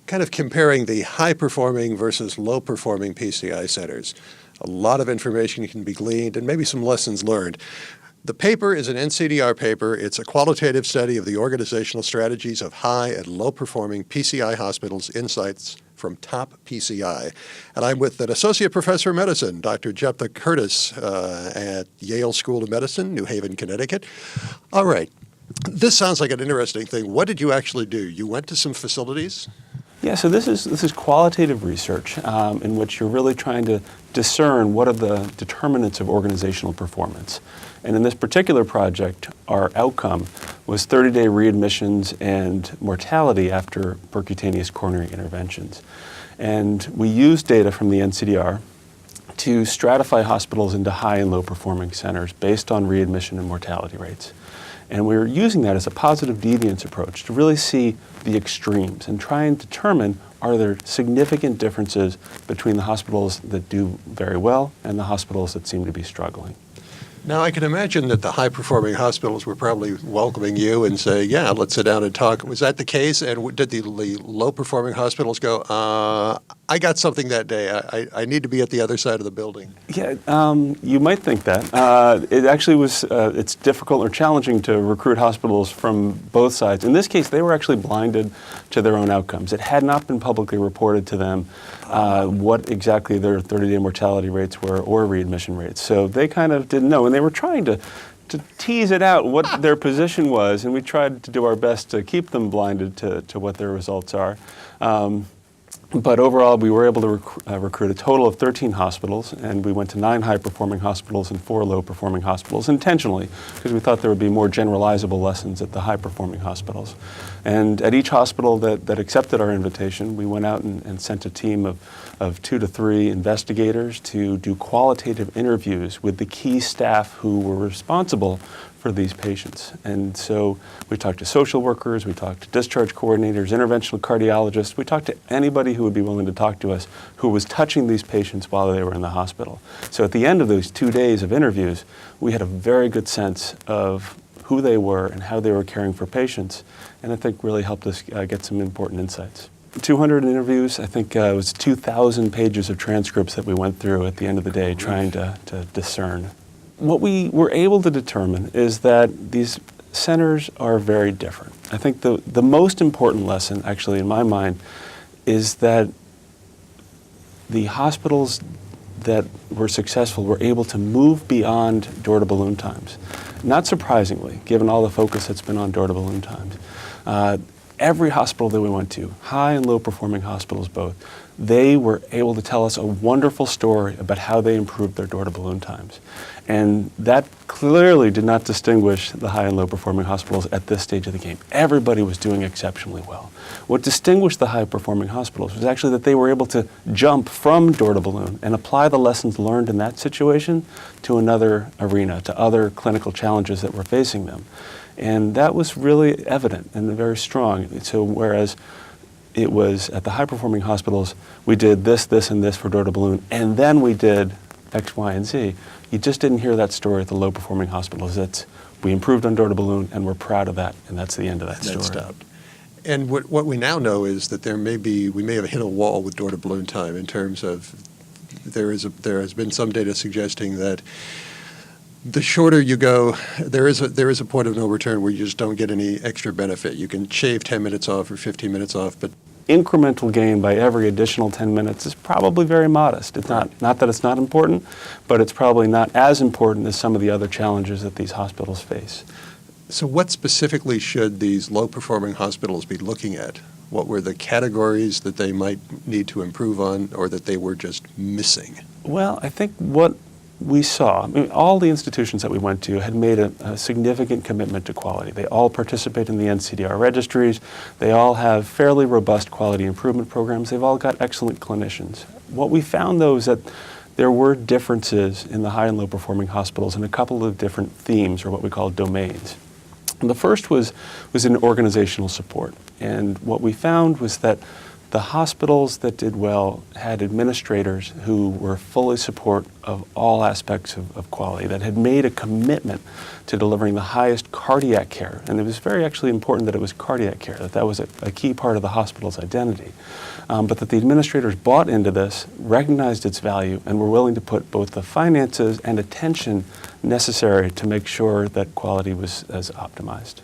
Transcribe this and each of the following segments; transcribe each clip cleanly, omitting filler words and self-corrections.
kind of comparing the high-performing versus low-performing PCI centers. A lot of information can be gleaned and maybe some lessons learned. The paper is an NCDR paper. It's a qualitative study of the organizational strategies of high and low-performing PCI hospitals, insights from top PCI. And I'm with an associate professor of medicine, Dr. Jeptha at Yale School of Medicine, New Haven, Connecticut. All right. This sounds like an interesting thing. What did you actually do? You went to some facilities? Yeah, so this is qualitative research in which you're really trying to discern what are the determinants of organizational performance. And in this particular project, our outcome was 30-day readmissions and mortality after percutaneous coronary interventions. And we used data from the NCDR to stratify hospitals into high and low performing centers based on readmission and mortality rates. And we were using that as a positive deviance approach to really see the extremes and try and determine, are there significant differences between the hospitals that do very well and the hospitals that seem to be struggling. Now, I can imagine that the high-performing hospitals were probably welcoming you and saying, yeah, let's sit down and talk. Was that the case? And did the low-performing hospitals go, I got something that day. I need to be at the other side of the building? Yeah, you might think that. It actually was, it's difficult or challenging to recruit hospitals from both sides. In this case, they were actually blinded to their own outcomes. It had not been publicly reported to them what exactly their 30-day mortality rates were or readmission rates. So they kind of didn't know. And they were trying to tease it out what their position was, and we tried to do our best to keep them blinded to what their results are. But overall, we were able to recruit a total of 13 hospitals, and we went to 9 high-performing hospitals and 4 low-performing hospitals intentionally, because we thought there would be more generalizable lessons at the high-performing hospitals. And at each hospital that accepted our invitation, we went out and sent a team of 2 to 3 investigators to do qualitative interviews with the key staff who were responsible for these patients. And so we talked to social workers, we talked to discharge coordinators, interventional cardiologists, we talked to anybody who would be willing to talk to us who was touching these patients while they were in the hospital. So at the end of those 2 days of interviews, we had a very good sense of who they were and how they were caring for patients, and I think really helped us get some important insights. 200 interviews, I think it was 2,000 pages of transcripts that we went through at the end of the day trying to discern. What we were able to determine is that these centers are very different. I think the most important lesson, actually, in my mind, is that the hospitals that were successful were able to move beyond door-to-balloon times. Not surprisingly, given all the focus that's been on door-to-balloon times. Every hospital that we went to, high and low-performing hospitals both, they were able to tell us a wonderful story about how they improved their door-to-balloon times. And that clearly did not distinguish the high and low-performing hospitals at this stage of the game. Everybody was doing exceptionally well. What distinguished the high-performing hospitals was actually that they were able to jump from door-to-balloon and apply the lessons learned in that situation to another arena, to other clinical challenges that were facing them. And that was really evident and very strong. So whereas it was at the high-performing hospitals, we did this, this, and this for door-to-balloon, and then we did X, Y, and Z. You just didn't hear that story at the low-performing hospitals. We improved on door-to-balloon, and we're proud of that, and that's the end of that story. That stopped. And what we now know is that we may have hit a wall with door-to-balloon time in terms of there has been some data suggesting that the shorter you go, there is a point of no return where you just don't get any extra benefit. You can shave 10 minutes off or 15 minutes off, but incremental gain by every additional 10 minutes is probably very modest. It's not that it's not important, but it's probably not as important as some of the other challenges that these hospitals face. So what specifically should these low-performing hospitals be looking at? What were the categories that they might need to improve on or that they were just missing? Well, I think what we saw, all the institutions that we went to had made a significant commitment to quality. They all participate in the NCDR registries. They all have fairly robust quality improvement programs. They've all got excellent clinicians. What we found, though, is that there were differences in the high and low performing hospitals in a couple of different themes, or what we call domains. And the first was in organizational support. And what we found was that The hospitals that did well had administrators who were fully supportive of all aspects of quality, that had made a commitment to delivering the highest cardiac care. And it was very actually important that it was cardiac care, that was a key part of the hospital's identity. But that the administrators bought into this, recognized its value, and were willing to put both the finances and attention necessary to make sure that quality was as optimized.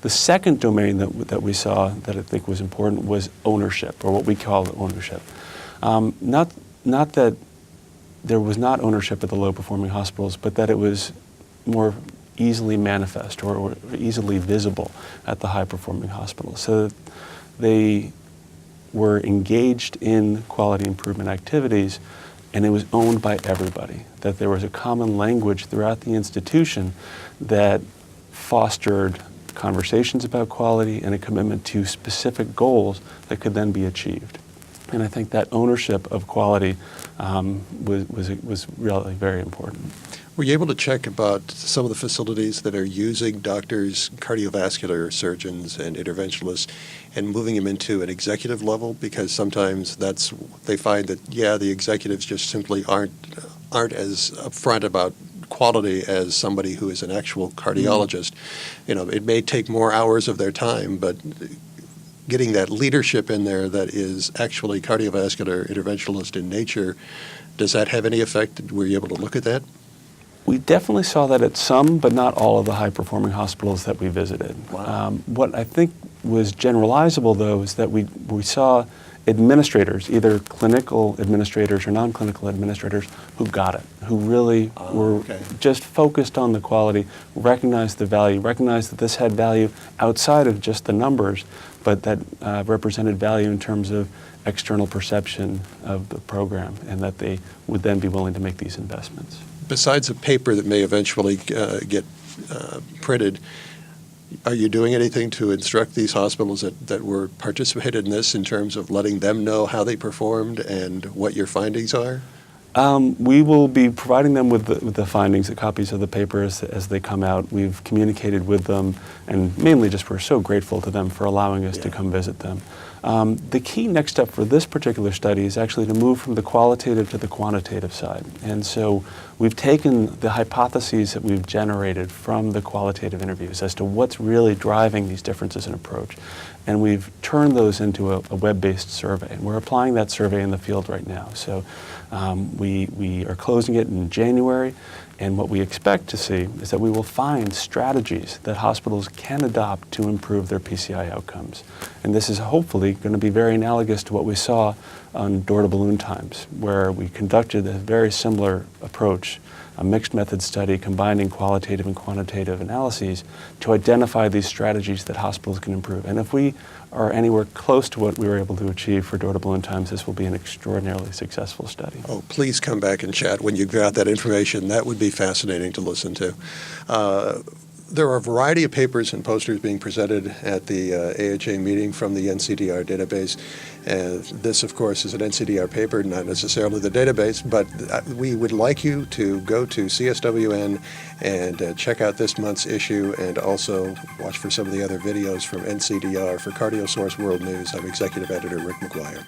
The second domain that we saw that I think was important was ownership, or what we call ownership. Not that there was not ownership at the low-performing hospitals, but that it was more easily manifest or easily visible at the high-performing hospitals. So they were engaged in quality improvement activities, and it was owned by everybody, that there was a common language throughout the institution that fostered conversations about quality and a commitment to specific goals that could then be achieved. And I think that ownership of quality was really very important. Were you able to check about some of the facilities that are using doctors, cardiovascular surgeons, and interventionalists and moving them into an executive level? Because sometimes they find that, the executives just simply aren't as upfront about quality as somebody who is an actual cardiologist. It may take more hours of their time, but getting that leadership in there that is actually cardiovascular interventionalist in nature, does that have any effect? Were you able to look at that? We definitely saw that at some, but not all of the high-performing hospitals that we visited. Wow. What I think was generalizable, though, is that we saw administrators, either clinical administrators or non-clinical administrators, who got it, who really were just focused on the quality, recognized the value, recognized that this had value outside of just the numbers, but that represented value in terms of external perception of the program, and that they would then be willing to make these investments. Besides a paper that may eventually get printed, are you doing anything to instruct these hospitals that were participated in this in terms of letting them know how they performed and what your findings are? We will be providing them with the findings, the copies of the papers as they come out. We've communicated with them, and mainly just we're so grateful to them for allowing us to come visit them. The key next step for this particular study is actually to move from the qualitative to the quantitative side. And so we've taken the hypotheses that we've generated from the qualitative interviews as to what's really driving these differences in approach. And we've turned those into a web-based survey. And we're applying that survey in the field right now. So we are closing it in January. And what we expect to see is that we will find strategies that hospitals can adopt to improve their PCI outcomes. And this is hopefully going to be very analogous to what we saw on door-to-balloon times, where we conducted a very similar approach, a mixed method study combining qualitative and quantitative analyses to identify these strategies that hospitals can improve. And if we are anywhere close to what we were able to achieve for door-to-balloon times, this will be an extraordinarily successful study. Oh, please come back and chat when you got that information. That would be fascinating to listen to. There are a variety of papers and posters being presented at the AHA meeting from the NCDR database. This, of course, is an NCDR paper, not necessarily the database, but we would like you to go to CSWN and check out this month's issue, and also watch for some of the other videos from NCDR. For CardioSource World News, I'm Executive Editor Rick McGuire.